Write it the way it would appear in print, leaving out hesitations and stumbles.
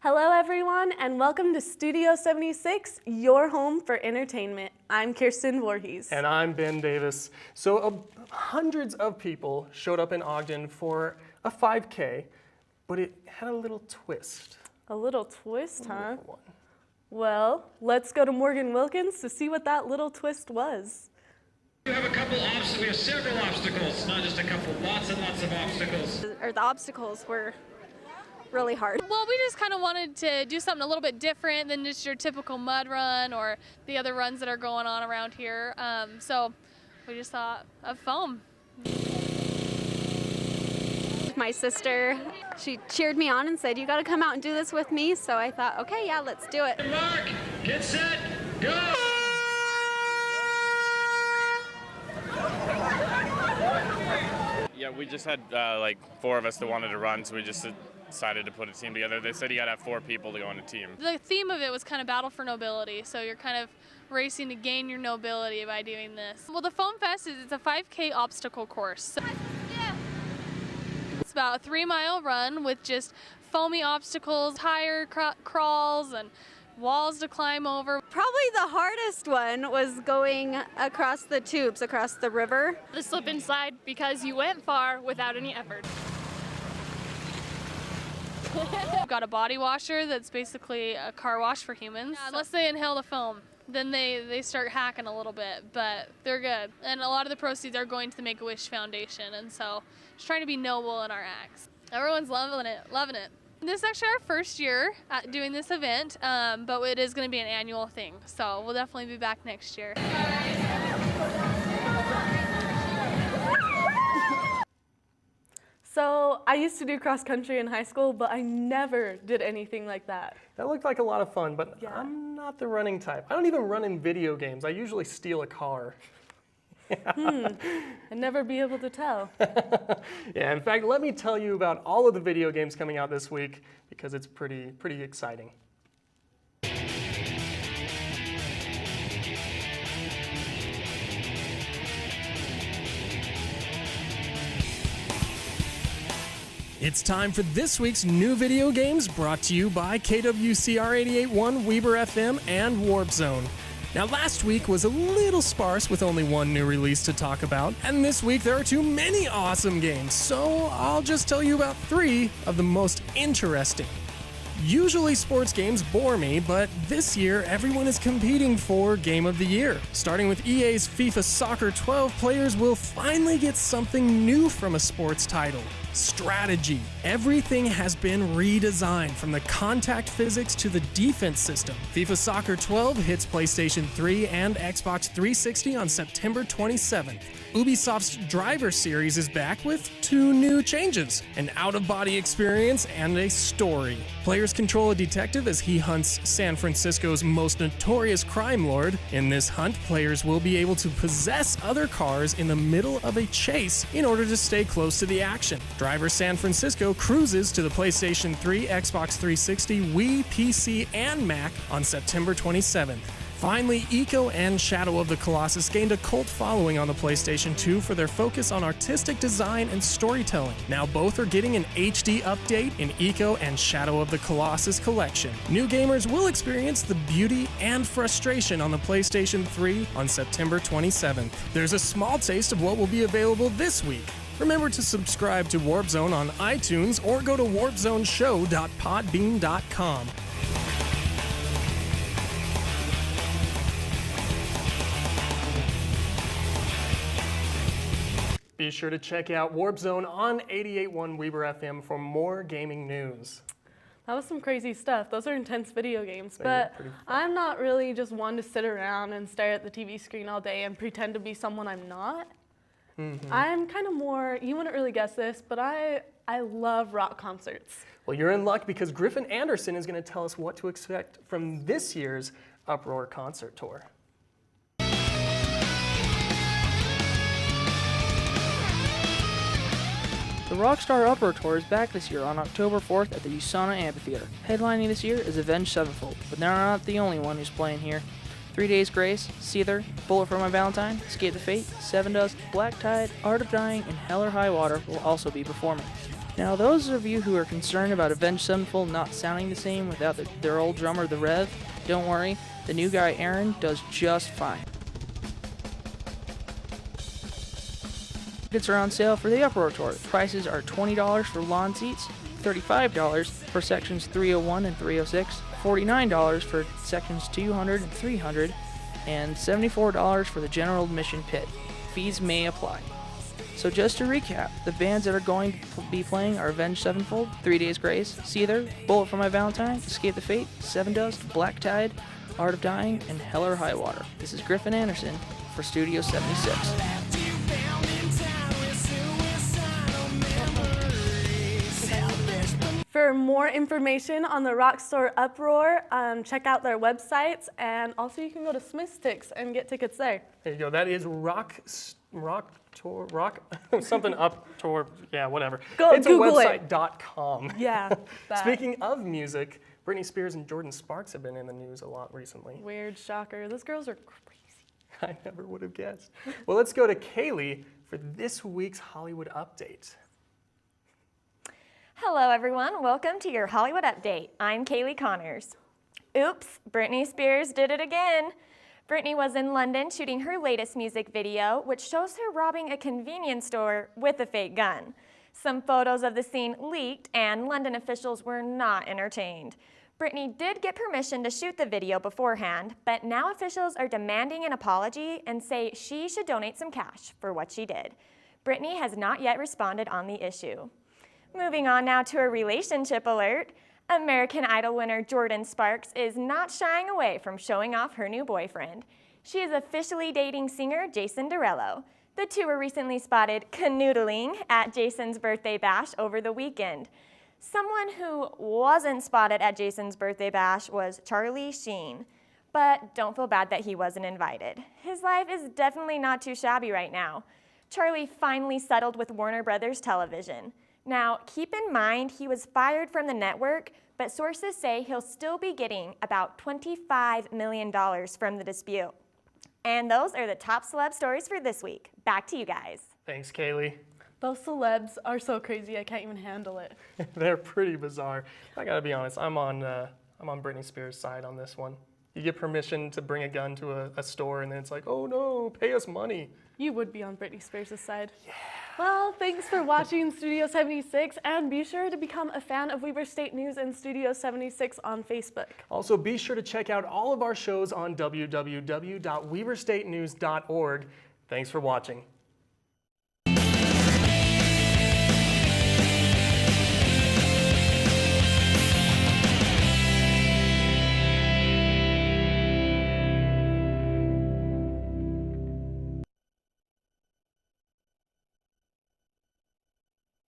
Hello everyone and welcome to Studio 76, your home for entertainment. I'm Kiersten Voorhees. And I'm Ben Davis. So hundreds of people showed up in Ogden for a 5K, but it had a little twist. A little twist, huh? Little one. Well, let's go to Morgan Wilkins to see what that little twist was. We have several obstacles, not just a couple, lots and lots of obstacles. The obstacles were really hard. Well, we just kind of wanted to do something a little bit different than just your typical mud run or the other runs that are going on around here. So we just thought of foam. My sister, she cheered me on and said, "You got to come out and do this with me." So I thought, okay, yeah, let's do it. Mark, get set, go! Yeah, we just had like 4 of us that wanted to run, so we just decided to put a team together. They said you gotta have 4 people to go on a team. The theme of it was kind of battle for nobility, so you're kind of racing to gain your nobility by doing this. Well, the Foam Fest it's a 5K obstacle course. So it's about a 3-mile run with just foamy obstacles, tire crawls, and walls to climb over. Probably the hardest one was going across the tubes, across the river. The slip and slide because you went far without any effort. We've got a body washer that's basically a car wash for humans. Yeah, unless they inhale the foam, then they start hacking a little bit, but they're good. And a lot of the proceeds are going to the Make-A-Wish Foundation, and so just trying to be noble in our acts. Everyone's loving it, loving it. This is actually our first year at doing this event, but it is going to be an annual thing, so we'll definitely be back next year. So I used to do cross country in high school, but I never did anything like that. That looked like a lot of fun, but Yeah. I'm not the running type. I don't even run in video games. I usually steal a car. I'd never be able to tell. Yeah, in fact, let me tell you about all of the video games coming out this week because it's pretty exciting. It's time for this week's new video games brought to you by KWCR 88.1, Weber FM, and Warp Zone. Now, last week was a little sparse with only one new release to talk about, and this week there are too many awesome games, so I'll just tell you about 3 of the most interesting. Usually sports games bore me, but this year everyone is competing for Game of the Year. Starting with EA's FIFA Soccer 12, players will finally get something new from a sports title. Strategy. Everything has been redesigned from the contact physics to the defense system. FIFA Soccer 12 hits PlayStation 3 and Xbox 360 on September 27th. Ubisoft's Driver series is back with 2 new changes, an out-of-body experience and a story. Players control a detective as he hunts San Francisco's most notorious crime lord. In this hunt, players will be able to possess other cars in the middle of a chase in order to stay close to the action. Driver San Francisco cruises to the PlayStation 3, Xbox 360, Wii, PC, and Mac on September 27th. Finally, Ico and Shadow of the Colossus gained a cult following on the PlayStation 2 for their focus on artistic design and storytelling. Now both are getting an HD update in Ico and Shadow of the Colossus collection. New gamers will experience the beauty and frustration on the PlayStation 3 on September 27th. There's a small taste of what will be available this week. Remember to subscribe to Warp Zone on iTunes or go to warpzoneshow.podbean.com. Be sure to check out Warp Zone on 88.1 Weber FM for more gaming news. That was some crazy stuff. Those are intense video games, but I'm not really just one to sit around and stare at the TV screen all day and pretend to be someone I'm not. I'm kind of more, you wouldn't really guess this, but I love rock concerts. Well, you're in luck because Griffin Anderson is going to tell us what to expect from this year's Uproar concert tour. The Rockstar Uproar Tour is back this year on October 4th at the USANA Amphitheater. Headlining this year is Avenged Sevenfold, but they're not the only one who's playing here. 3 Days Grace, Seether, Bullet for My Valentine, Escape the Fate, Seven Dust, Black Tide, Art of Dying, and Hell or High Water will also be performing. Now, those of you who are concerned about Avenged Sevenfold not sounding the same without their old drummer, the Rev, don't worry, the new guy, Aaron, does just fine. Tickets are on sale for the Uproar Tour. Prices are $20 for lawn seats, $35 for sections 301 and 306, $49 for sections 200 and 300, and $74 for the general admission pit. Fees may apply. So just to recap, the bands that are going to be playing are Avenged Sevenfold, 3 Days Grace, Seether, Bullet for My Valentine, Escape the Fate, Seven Dust, Black Tide, Art of Dying, and Hell or High Water. This is Griffin Anderson for Studio 76. For more information on the rock store Uproar, check out their websites, and also you can go to Smith's Sticks and get tickets there. There you go. That is rock something up tour. Yeah, whatever. It's Google a website.com. Yeah. Speaking of music, Britney Spears and Jordan Sparks have been in the news a lot recently. Weird, shocker. Those girls are crazy. I never would have guessed. Well, let's go to Kaylee for this week's Hollywood Update. Hello everyone, welcome to your Hollywood Update. I'm Kaylee Connors. Oops, Britney Spears did it again. Britney was in London shooting her latest music video, which shows her robbing a convenience store with a fake gun. Some photos of the scene leaked, and London officials were not entertained. Britney did get permission to shoot the video beforehand, but now officials are demanding an apology and say she should donate some cash for what she did. Britney has not yet responded on the issue. Moving on now to a relationship alert. American Idol winner Jordan Sparks is not shying away from showing off her new boyfriend. She is officially dating singer Jason Derulo. The two were recently spotted canoodling at Jason's birthday bash over the weekend. Someone who wasn't spotted at Jason's birthday bash was Charlie Sheen. But don't feel bad that he wasn't invited. His life is definitely not too shabby right now. Charlie finally settled with Warner Brothers Television. Now, keep in mind he was fired from the network, but sources say he'll still be getting about $25 million from the dispute. And those are the top celeb stories for this week. Back to you guys. Thanks, Kaylee. Those celebs are so crazy, I can't even handle it. They're pretty bizarre. I gotta be honest, I'm on Britney Spears' side on this one. You get permission to bring a gun to a store, and then it's like, oh no, pay us money. You would be on Britney Spears' side. Yeah. Well, thanks for watching Studio 76, and be sure to become a fan of Weber State News and Studio 76 on Facebook. Also, be sure to check out all of our shows on www.weberstatenews.org. Thanks for watching.